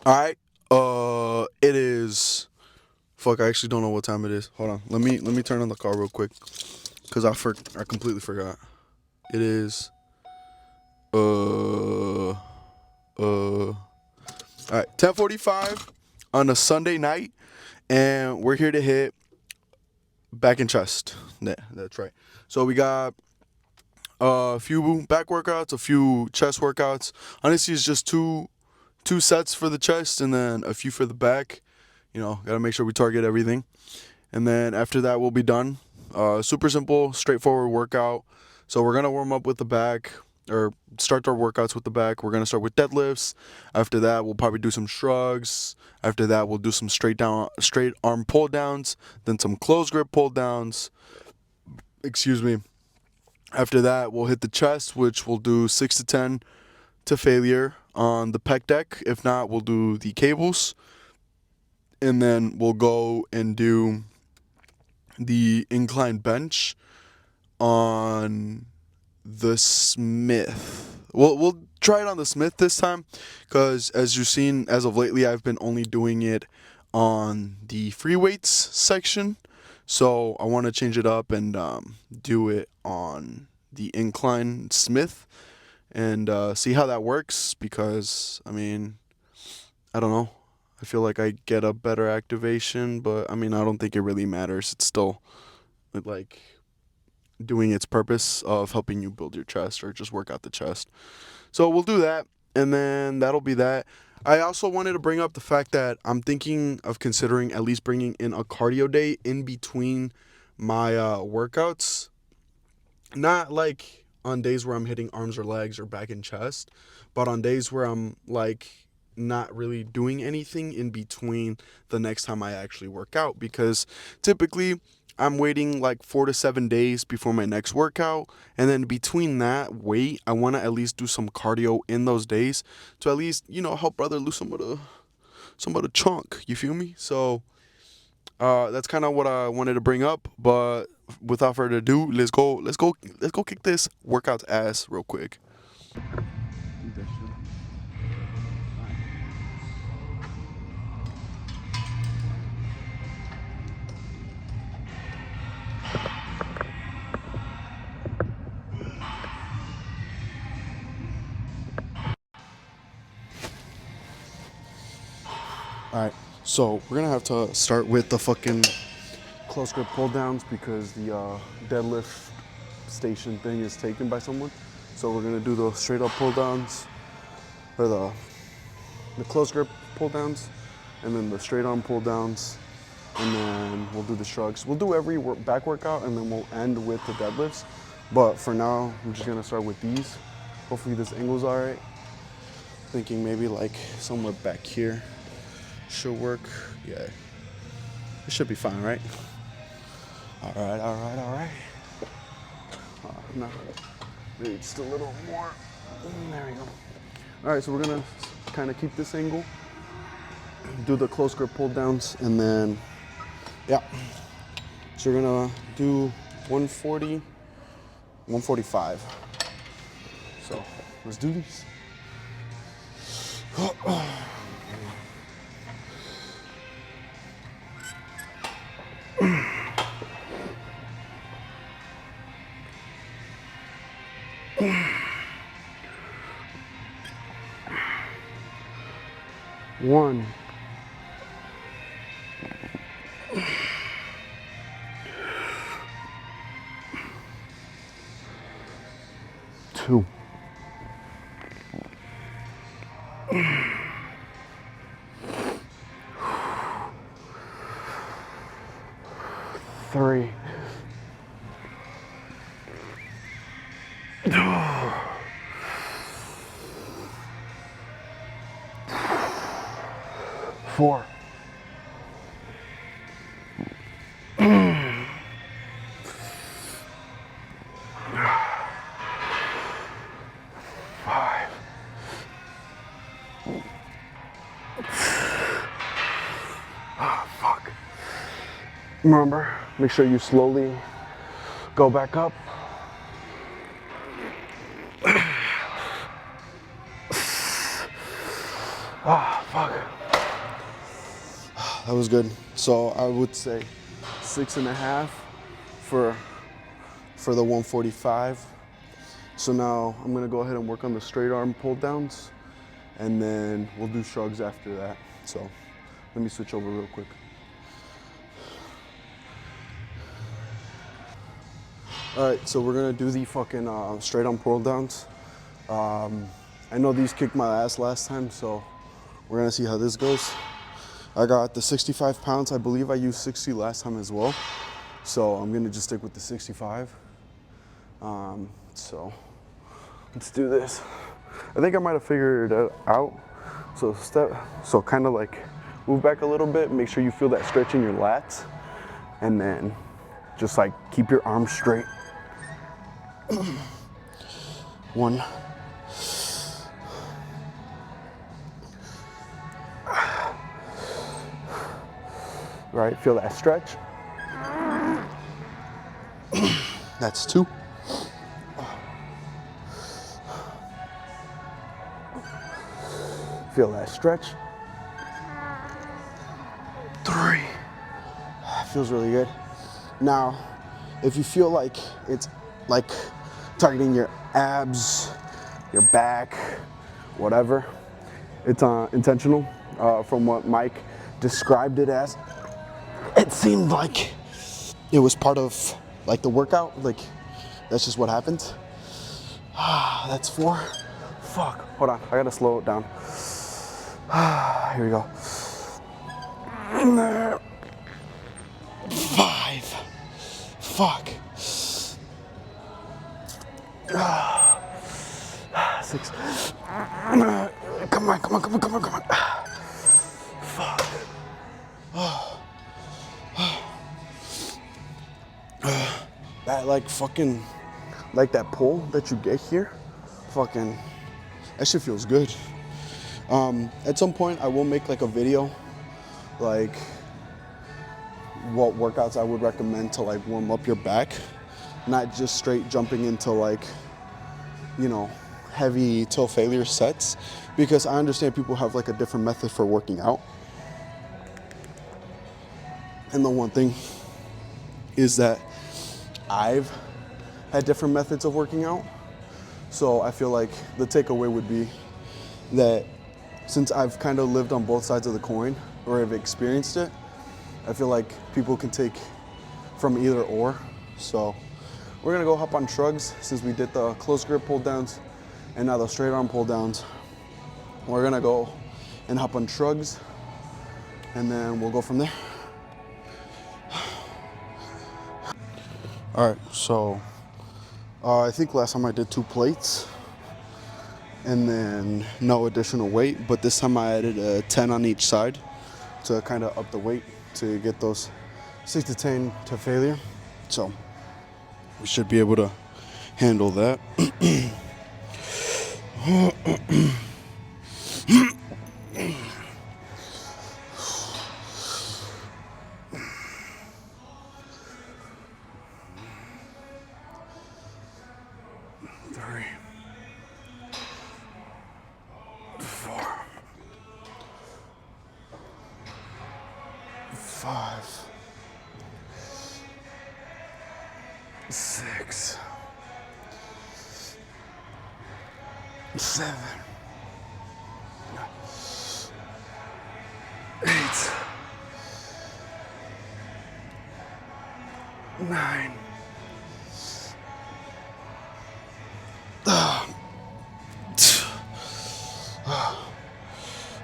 All right. It is. Fuck, I actually don't know what time it is. Hold on. Let me turn on the car real quick, cause I completely forgot. It is. All right. 10:45 on a Sunday night, and we're here to hit back and chest. Yeah, that's right. So we got a few back workouts, a few chest workouts. Honestly, it's just two sets for the chest and then a few for the back. You know, gotta make sure we target everything. And then after that, we'll be done. Super simple, straightforward workout. So we're gonna warm up with the back, or start our workouts with the back. We're gonna start with deadlifts. After that, we'll probably do some shrugs. After that, we'll do some straight arm pull downs. Then some close grip pull downs. Excuse me. After that, we'll hit the chest, which we'll do 6 to 10 to failure on the pec deck. If not, we'll do the cables, and then we'll go and do the incline bench on the Smith. We'll try it on the Smith this time, because as you've seen as of lately, I've been only doing it on the free weights section. So I want to change it up and do it on the incline Smith and see how that works, because I mean, I don't know. I feel like I get a better activation, but I mean, I don't think it really matters. It's still like doing its purpose of helping you build your chest or just work out the chest. So we'll do that, and then that'll be that. I also wanted to bring up the fact that I'm thinking of considering at least bringing in a cardio day in between my workouts. Not like on days where I'm hitting arms or legs or back and chest, but on days where I'm like not really doing anything in between the next time I actually work out, because typically I'm waiting like 4 to 7 days before my next workout, and then between that wait, I want to at least do some cardio in those days to at least, you know, help brother lose some of the chunk. You feel me? So that's kind of what I wanted to bring up. But without further ado, let's go kick this workout's ass real quick. All right, so we're gonna have to start with the fucking close grip pull downs, because the deadlift station thing is taken by someone. So we're gonna do the straight up pull downs, or the close grip pull downs, and then the straight arm pull downs, and then we'll do the shrugs. We'll do every back workout, and then we'll end with the deadlifts. But for now, I'm just gonna start with these. Hopefully this angle's all right. Thinking maybe like somewhere back here should work. Yeah, it should be fine, right? All right, all right, all right. No, maybe just a little more. There we go. All right, so we're gonna kind of keep this angle, do the close grip pull downs, and then, yeah. So we're gonna do 140, 145. So let's do these. One, two, three, four, five, fuck. Remember, make sure you slowly go back up. Ah, fuck. That was good. So I would say 6.5 for the 145. So now I'm gonna go ahead and work on the straight arm pull downs, and then we'll do shrugs after that. So let me switch over real quick. All right, so we're gonna do the fucking straight arm pull downs. I know these kicked my ass last time, so we're gonna see how this goes. I got the 65 pounds. I believe I used 60 last time as well. So I'm gonna just stick with the 65. So let's do this. I think I might have figured it out. So kind of like move back a little bit, make sure you feel that stretch in your lats, and then just like keep your arms straight. 1. Right, feel that stretch. That's 2. Feel that stretch. 3. Feels really good. Now, if you feel like it's like targeting your abs, your back, whatever, it's intentional. From what Mike described it as, it seemed like it was part of like the workout. Like that's just what happened. That's 4. Fuck. Hold on. I gotta slow it down. Here we go. 5. Fuck. 6. Come on. Fuck. That like fucking, like that pull that you get here, fucking, that shit feels good. At some point I will make like a video, like what workouts I would recommend to like warm up your back, not just straight jumping into like, you know, heavy till failure sets, because I understand people have like a different method for working out. And the one thing is that I've had different methods of working out. So I feel like the takeaway would be that since I've kind of lived on both sides of the coin, or have experienced it, I feel like people can take from either or. So we're gonna go hop on shrugs since we did the close grip pull downs and now the straight arm pull downs. We're gonna go and hop on shrugs and then we'll go from there. All right, so I think last time I did 2 plates and then no additional weight, but this time I added a 10 on each side to kind of up the weight to get those 6 to 10 to failure. So we should be able to handle that. Five, 6, 7, 8, 9.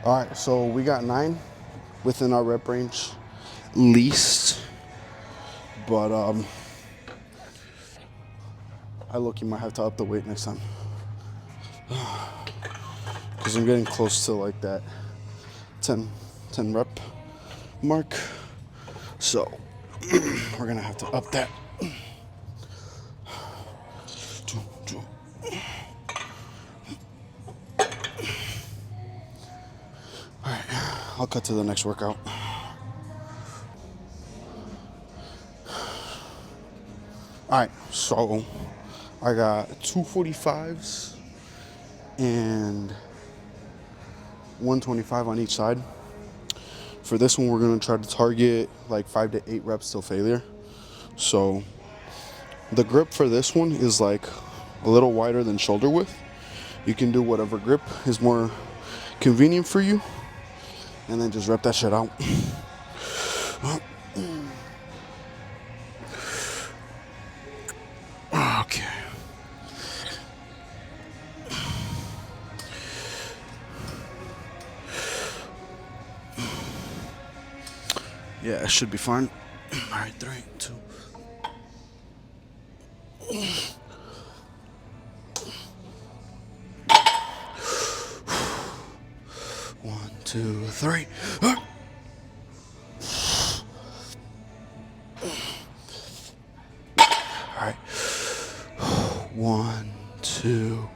All right, so we got 9 within our rep range, least, but I look-y might have to up the weight next time because I'm getting close to like that 10 rep mark, so we're gonna have to up that. 2. All right, I'll cut to the next workout. All right, so I got 245s and 125 on each side. For this one, we're gonna try to target like 5 to 8 reps till failure. So the grip for this one is like a little wider than shoulder width. You can do whatever grip is more convenient for you, and then just rep that shit out. Okay. Yeah, it should be fine. All right, 3, 2. One, 2, 3. All right. 1, 2,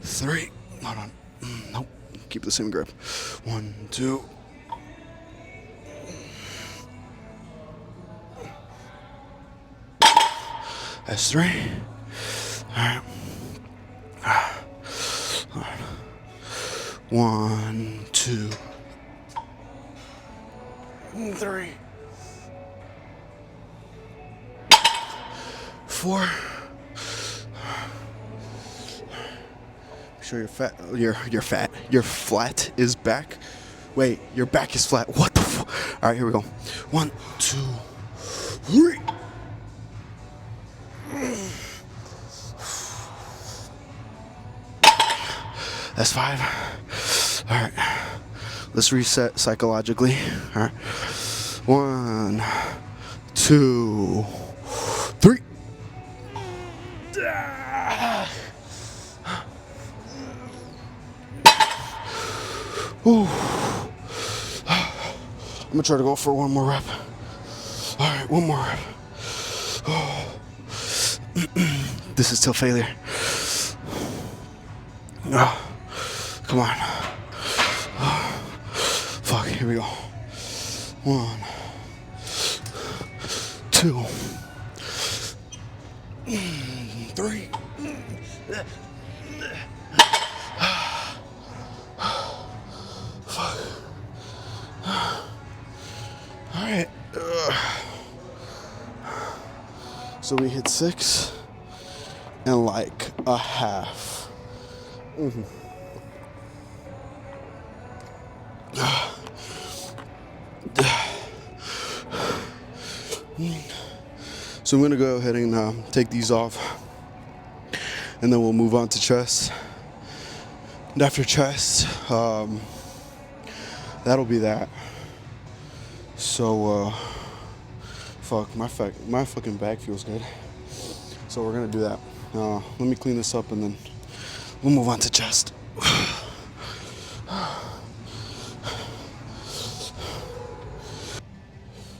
3. Hold on. Nope. Keep the same grip. 1, 2. That's 3. All right. 1, 2, 3, 4. Make sure your flat is back. Wait, your back is flat. What the fuck? All right, here we go. 1, 2, 3. That's 5. All right, let's reset psychologically. All right, 1, 2, 3. Ooh. I'm gonna try to go for one more rep. All right, one more rep. This is till failure. Come on. Fuck, here we go. 1, 2, 3. Fuck. All right. So we hit 6 and like a half. So I'm gonna go ahead and take these off, and then we'll move on to chest. And after chest, that'll be that. So fuck, my fucking back feels good. So we're gonna do that. Let me clean this up and then we'll move on to chest.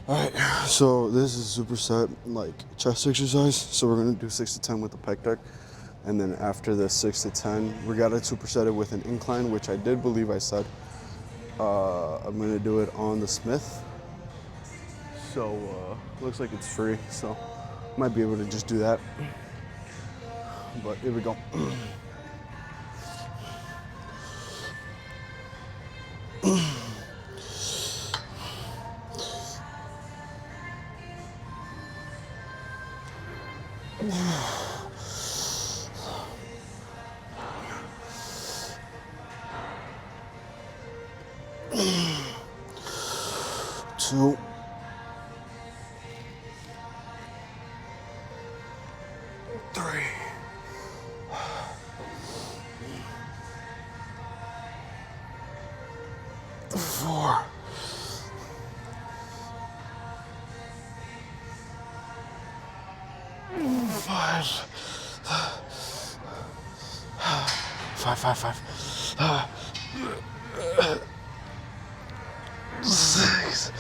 Alright, so this is a superset like chest exercise. So we're gonna do 6 to 10 with the pec deck. And then after the 6 to 10, we got to superset it with an incline, which I did believe I said. I'm gonna do it on the Smith. So looks like it's free, so might be able to just do that. But here we go. Two. 3. 4. 5. 5. 6.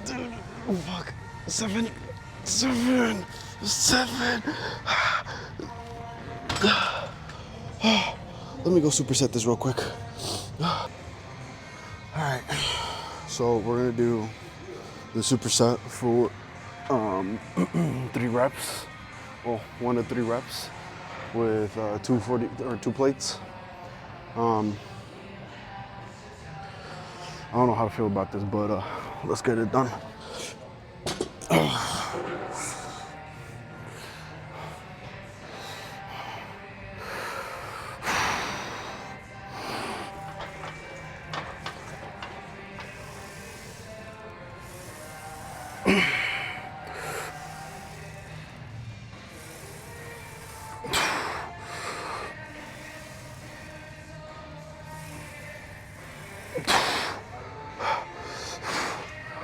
Dude, oh fuck. 7. Let me go superset this real quick. All right, so we're gonna do the superset for 3 reps. Well, 1 to 3 reps with 2 plates. I don't know how to feel about this, but let's get it done.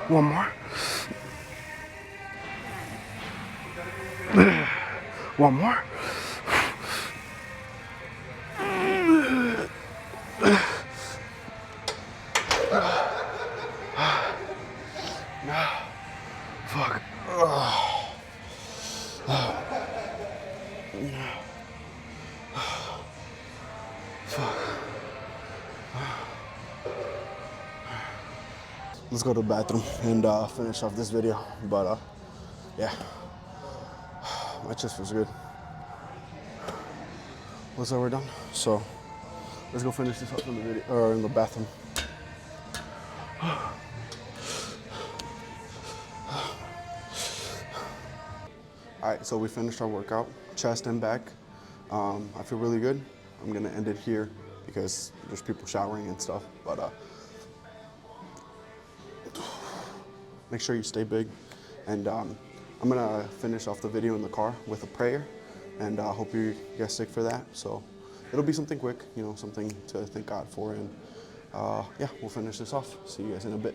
One more. One more. Fuck. Let's go to the bathroom and finish off this video. But yeah, my chest feels good. Looks like we're done. So let's go finish this up in the video or in the bathroom. All right, so we finished our workout, chest and back. I feel really good. I'm gonna end it here because there's people showering and stuff. But make sure you stay big. And I'm gonna finish off the video in the car with a prayer, and I hope you guys stick for that. So it'll be something quick, you know, something to thank God for. And yeah, we'll finish this off. See you guys in a bit.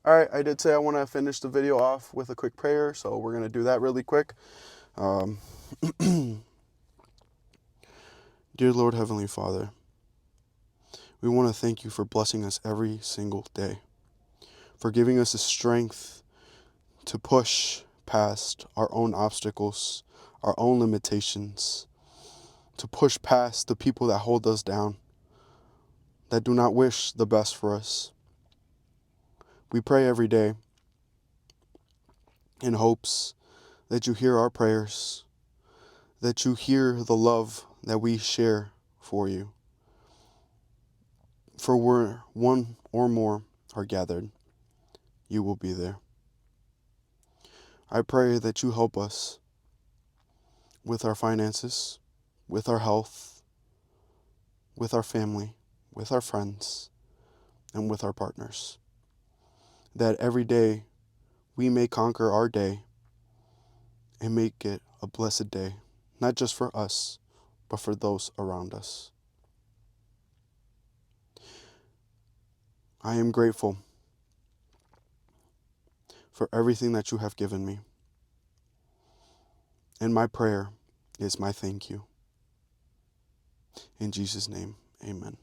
All right, I did say I want to finish the video off with a quick prayer, so we're gonna do that really quick. Dear Lord Heavenly Father, we want to thank you for blessing us every single day, for giving us the strength to push past our own obstacles, our own limitations, to push past the people that hold us down, that do not wish the best for us. We pray every day in hopes that you hear our prayers, that you hear the love that we share for you. For where one or more are gathered, you will be there. I pray that you help us with our finances, with our health, with our family, with our friends, and with our partners. That every day we may conquer our day and make it a blessed day, not just for us, but for those around us. I am grateful for everything that you have given me. And my prayer is my thank you. In Jesus' name, amen.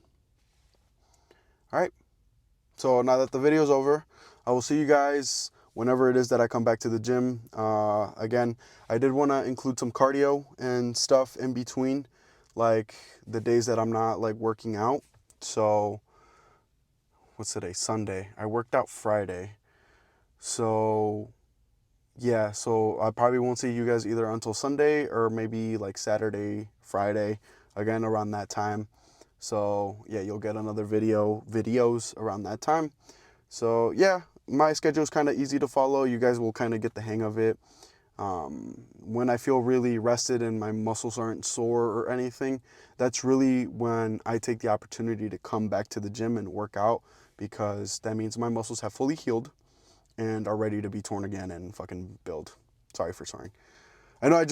All right. So now that the video's over, I will see you guys whenever it is that I come back to the gym. Again, I did want to include some cardio and stuff in between, like the days that I'm not like working out. So what's today? Sunday. I worked out Friday. So yeah, so I probably won't see you guys either until Sunday or maybe like Saturday, Friday, again around that time. So yeah, you'll get another videos around that time. So yeah, my schedule is kind of easy to follow. You guys will kind of get the hang of it. When I feel really rested and my muscles aren't sore or anything, that's really when I take the opportunity to come back to the gym and work out, because that means my muscles have fully healed and are ready to be torn again and fucking build. Sorry for swearing. I know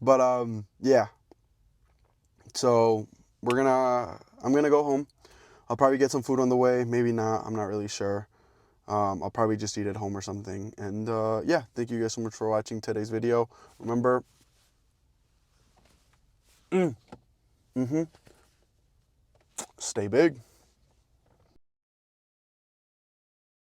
but yeah. So I'm gonna go home. I'll probably get some food on the way, maybe not, I'm not really sure. I'll probably just eat at home or something. And yeah, thank you guys so much for watching today's video. Remember, stay big.